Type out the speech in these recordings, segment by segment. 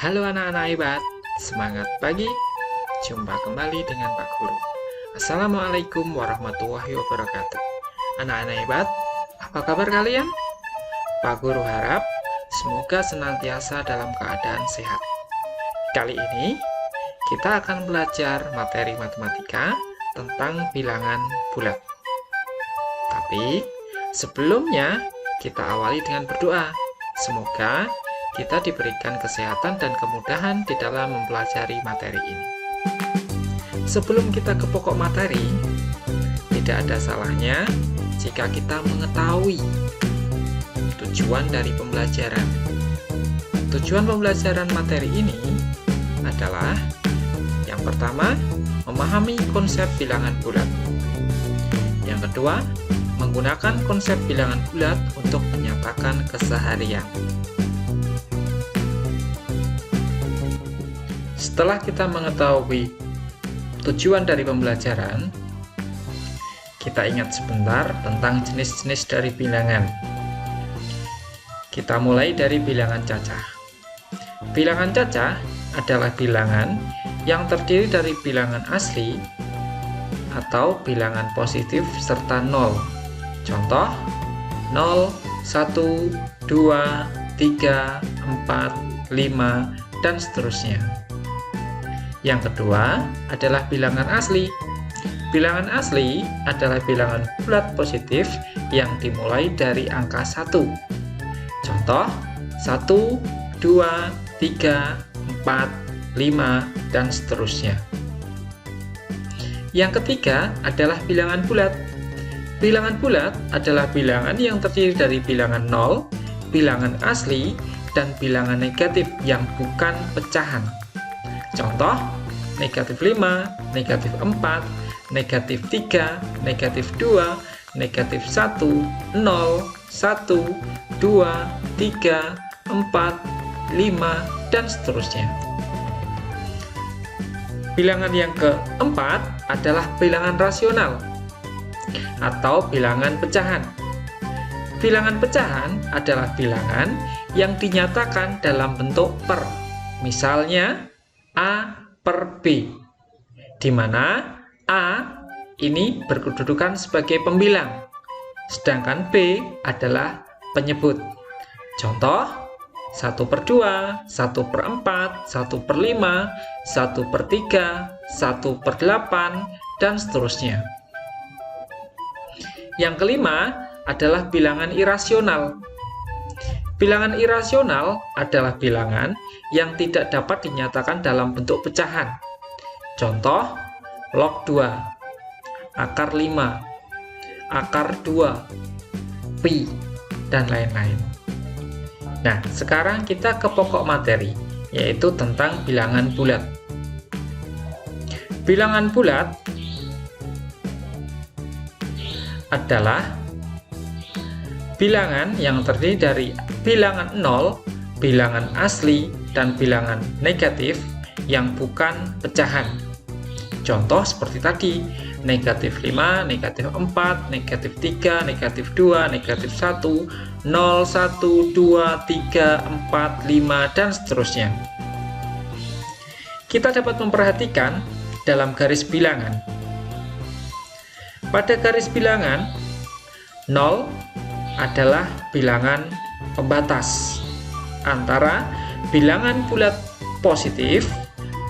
Halo anak-anak hebat, semangat pagi. Jumpa kembali dengan Pak Guru. Assalamualaikum warahmatullahi wabarakatuh. Anak-anak hebat, apa kabar kalian? Pak Guru harap semoga senantiasa dalam keadaan sehat. Kali ini kita akan belajar materi matematika tentang bilangan bulat. Tapi sebelumnya kita awali dengan berdoa. Semoga kita diberikan kesehatan dan kemudahan di dalam mempelajari materi ini. Sebelum kita ke pokok materi, tidak ada salahnya jika kita mengetahui tujuan dari pembelajaran. Tujuan pembelajaran materi ini adalah yang pertama, memahami konsep bilangan bulat. Yang kedua, menggunakan konsep bilangan bulat untuk menyatakan keseharian. Setelah kita mengetahui tujuan dari pembelajaran, kita ingat sebentar tentang jenis-jenis dari bilangan. Kita mulai dari bilangan cacah. Bilangan cacah adalah bilangan yang terdiri dari bilangan asli atau bilangan positif serta nol. Contoh, 0, 1, 2, 3, 4, 5, dan seterusnya. Yang kedua adalah bilangan asli. Bilangan asli adalah bilangan bulat positif yang dimulai dari angka 1. Contoh, 1, 2, 3, 4, 5, dan seterusnya. Yang ketiga adalah bilangan bulat. Bilangan bulat adalah bilangan yang terdiri dari bilangan 0, bilangan asli, dan bilangan negatif yang bukan pecahan. Contoh, negatif 5, negatif 4, negatif 3, negatif 2, negatif 1, 0, 1, 2, 3, 4, 5, dan seterusnya. Bilangan yang keempat adalah bilangan rasional atau bilangan pecahan. Bilangan pecahan adalah bilangan yang dinyatakan dalam bentuk per. Misalnya, A per B, di mana A ini berkedudukan sebagai pembilang, sedangkan B adalah penyebut. Contoh, 1 per 2, 1 per 4, 1 per 5, 1 per 3, 1 per 8, dan seterusnya. Yang kelima adalah bilangan irasional. Bilangan irasional adalah bilangan yang tidak dapat dinyatakan dalam bentuk pecahan. Contoh, log 2, akar 5, akar 2, pi, dan lain-lain. Nah, sekarang kita ke pokok materi, yaitu tentang bilangan bulat. Bilangan bulat adalah bilangan yang terdiri dari bilangan 0, bilangan asli, dan bilangan negatif yang bukan pecahan. Contoh seperti tadi, negatif 5, negatif 4, negatif 3, negatif 2, negatif 1, 0, 1, 2, 3, 4, 5, dan seterusnya. Kita dapat memperhatikan dalam garis bilangan. Pada garis bilangan, 0 adalah bilangan pembatas antara bilangan bulat positif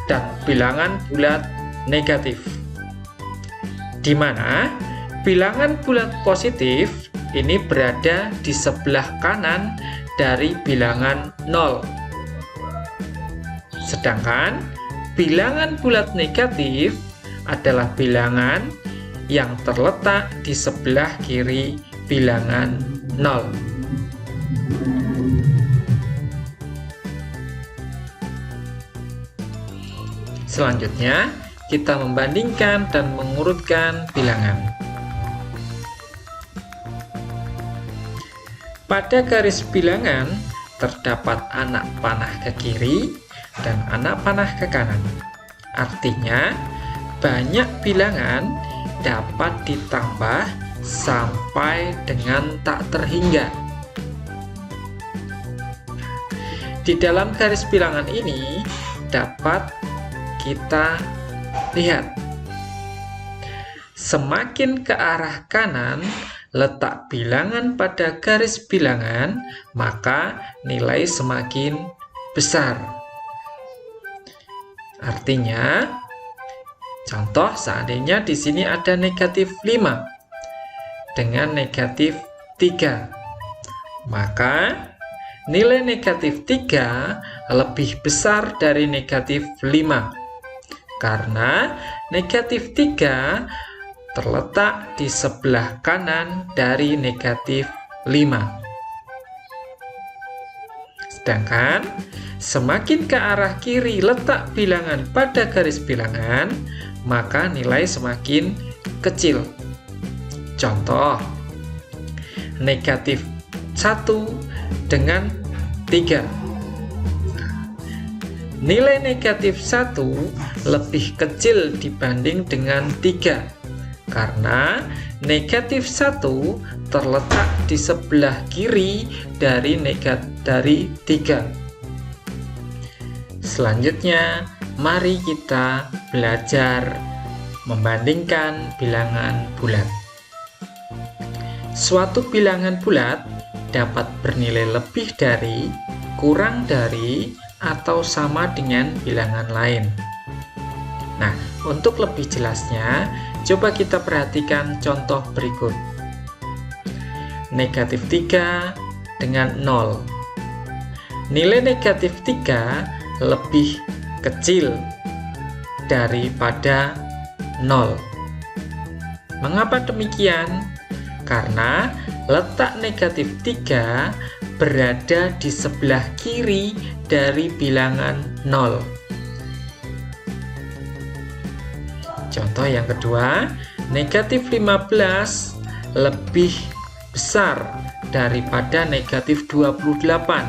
dan bilangan bulat negatif, di mana bilangan bulat positif ini berada di sebelah kanan dari bilangan 0, sedangkan bilangan bulat negatif adalah bilangan yang terletak di sebelah kiri bilangan 0. Selanjutnya, kita membandingkan dan mengurutkan bilangan. Pada garis bilangan, terdapat anak panah ke kiri dan anak panah ke kanan. Artinya, banyak bilangan dapat ditambah sampai dengan tak terhingga. Di dalam garis bilangan ini dapat kita lihat, semakin ke arah kanan letak bilangan pada garis bilangan, maka nilai semakin besar. Artinya, contoh seandainya di sini ada negatif 5 dengan negatif 3, maka nilai negatif 3 lebih besar dari negatif 5, karena negatif 3 terletak di sebelah kanan dari negatif 5. Sedangkan semakin ke arah kiri letak bilangan pada garis bilangan, maka nilai semakin kecil. Contoh, negatif 1 dengan 3. Nilai negatif 1 lebih kecil dibanding dengan 3, karena negatif 1 terletak di sebelah kiri dari 3. Selanjutnya, mari kita belajar membandingkan bilangan bulat. Suatu bilangan bulat dapat bernilai lebih dari, kurang dari, atau sama dengan bilangan lain. Nah, untuk lebih jelasnya, coba kita perhatikan contoh berikut. Negatif 3 dengan 0. Nilai negatif 3 lebih kecil daripada 0. Mengapa demikian? Karena letak negatif 3 berada di sebelah kiri dari bilangan 0. Contoh yang kedua, negatif 15 lebih besar daripada negatif 28.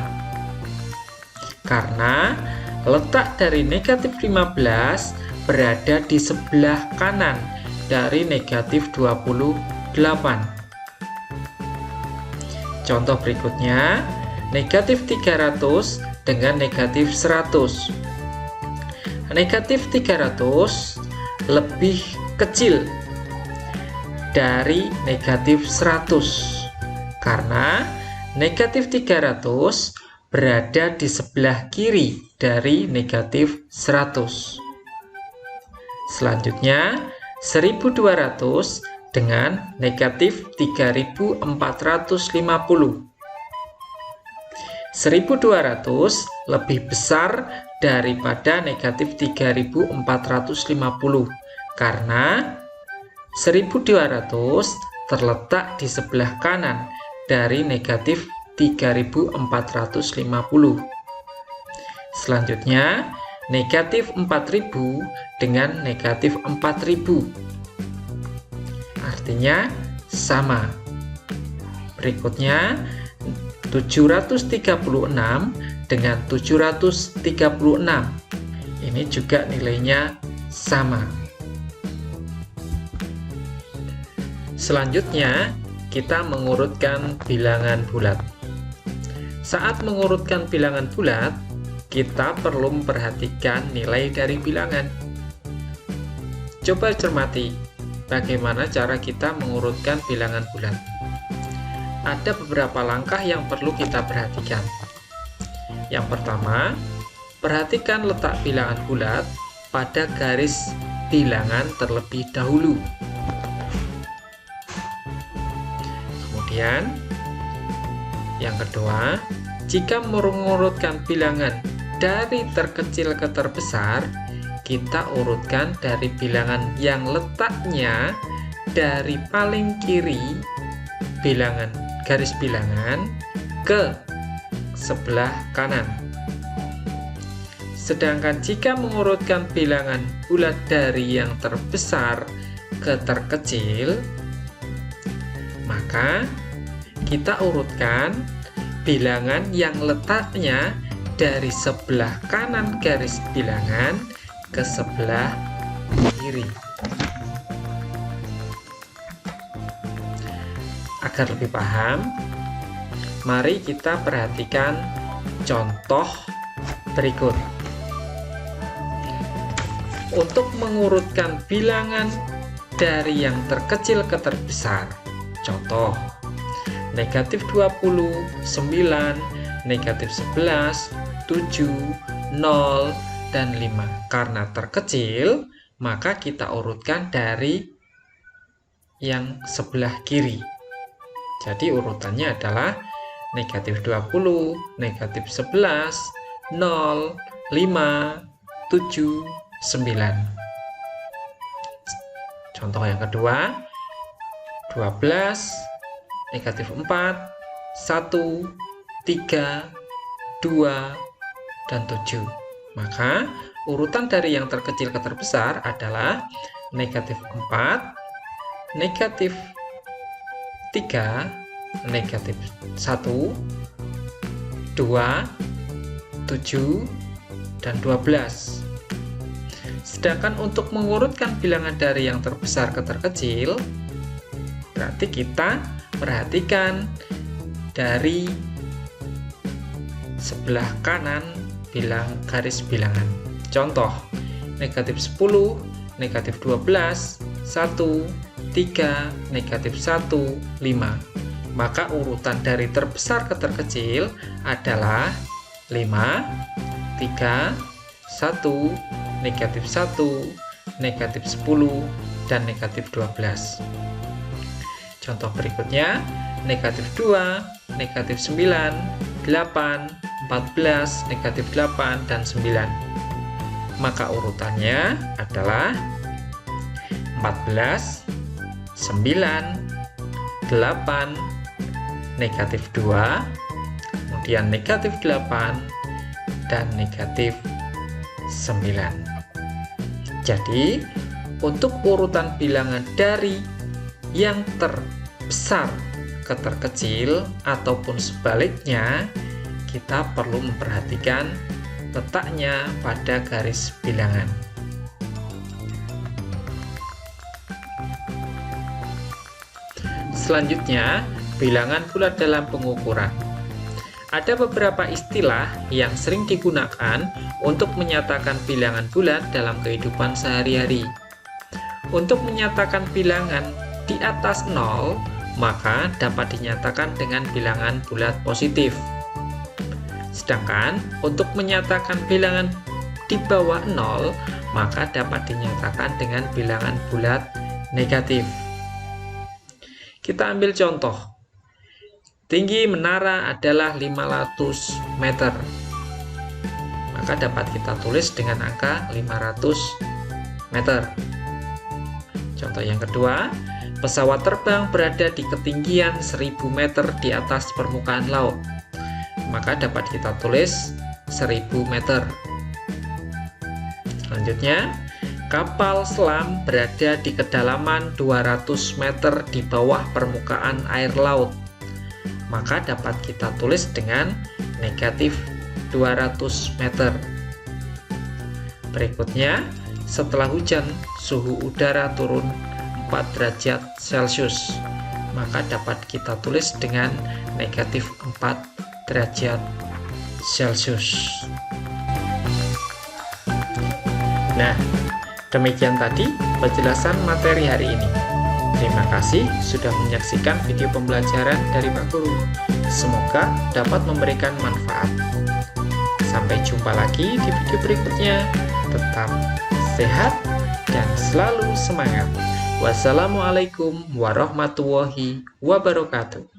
Karena letak dari negatif 15 berada di sebelah kanan dari negatif 28. Contoh berikutnya, negatif 300 dengan negatif 100. Negatif 300 lebih kecil dari negatif 100, karena negatif 300 berada di sebelah kiri dari negatif 100. Selanjutnya, 1200 dengan negatif 3450. 1200 lebih besar daripada negatif 3450, karena 1200 terletak di sebelah kanan dari negatif 3450. Selanjutnya, negatif 4000 dengan negatif 4000. Artinya sama. Berikutnya, 736 dengan 736. Ini juga nilainya sama. Selanjutnya, kita mengurutkan bilangan bulat. Saat mengurutkan bilangan bulat, kita perlu memperhatikan nilai dari bilangan. Coba cermati bagaimana cara kita mengurutkan bilangan bulat. Ada beberapa langkah yang perlu kita perhatikan. Yang pertama, perhatikan letak bilangan bulat pada garis bilangan terlebih dahulu. Kemudian, yang kedua, jika mengurutkan bilangan dari terkecil ke terbesar, kita urutkan dari bilangan yang letaknya dari paling kiri garis bilangan ke sebelah kanan. Sedangkan jika mengurutkan bilangan bulat dari yang terbesar ke terkecil, maka kita urutkan bilangan yang letaknya dari sebelah kanan garis bilangan ke sebelah kiri. Agar lebih paham, mari kita perhatikan contoh berikut. Untuk mengurutkan bilangan dari yang terkecil ke terbesar, contoh negatif 20, 9, negatif 11, 7, 0, dan 5. Karena terkecil, maka kita urutkan dari yang sebelah kiri. Jadi urutannya adalah negatif 20, negatif 11, 0, 5, 7, 9. Contoh yang kedua, 12, negatif 4, 1, 3, 2, dan 7. Maka urutan dari yang terkecil ke terbesar adalah negatif 4, negatif 3, negatif 1, 2, 7, dan 12. Sedangkan untuk mengurutkan bilangan dari yang terbesar ke terkecil, berarti kita perhatikan dari sebelah kanan garis bilangan. Contoh, negatif 10, negatif 12, 1, 3, negatif 1, 5. Maka urutan dari terbesar ke terkecil adalah 5, 3, 1, negatif 1, negatif 10, dan negatif 12. Contoh berikutnya, negatif 2, negatif 9, 8, 14, negatif 8, dan 9. Maka urutannya adalah 14, 9, 8, negatif 2, kemudian negatif 8, dan negatif 9. Jadi, untuk urutan bilangan dari yang terbesar ke terkecil ataupun sebaliknya, kita perlu memperhatikan letaknya pada garis bilangan. Selanjutnya, bilangan bulat dalam pengukuran. Ada beberapa istilah yang sering digunakan untuk menyatakan bilangan bulat dalam kehidupan sehari-hari. Untuk menyatakan bilangan di atas 0, maka dapat dinyatakan dengan bilangan bulat positif. Sedangkan untuk menyatakan bilangan di bawah 0, maka dapat dinyatakan dengan bilangan bulat negatif. Kita ambil contoh. Tinggi menara adalah 500 meter. Maka dapat kita tulis dengan angka 500 meter. Contoh yang kedua, pesawat terbang berada di ketinggian 1000 meter di atas permukaan laut. Maka dapat kita tulis 1000 meter. Selanjutnya, kapal selam berada di kedalaman 200 meter di bawah permukaan air laut. Maka dapat kita tulis dengan negatif 200 meter. Berikutnya, setelah hujan, suhu udara turun 4 derajat Celcius. Maka dapat kita tulis dengan negatif 4 derajat Celcius. Nah, demikian tadi penjelasan materi hari ini. Terima kasih sudah menyaksikan video pembelajaran dari Pak Guru. Semoga dapat memberikan manfaat. Sampai jumpa lagi di video berikutnya. Tetap sehat dan selalu semangat. Wassalamualaikum warahmatullahi wabarakatuh.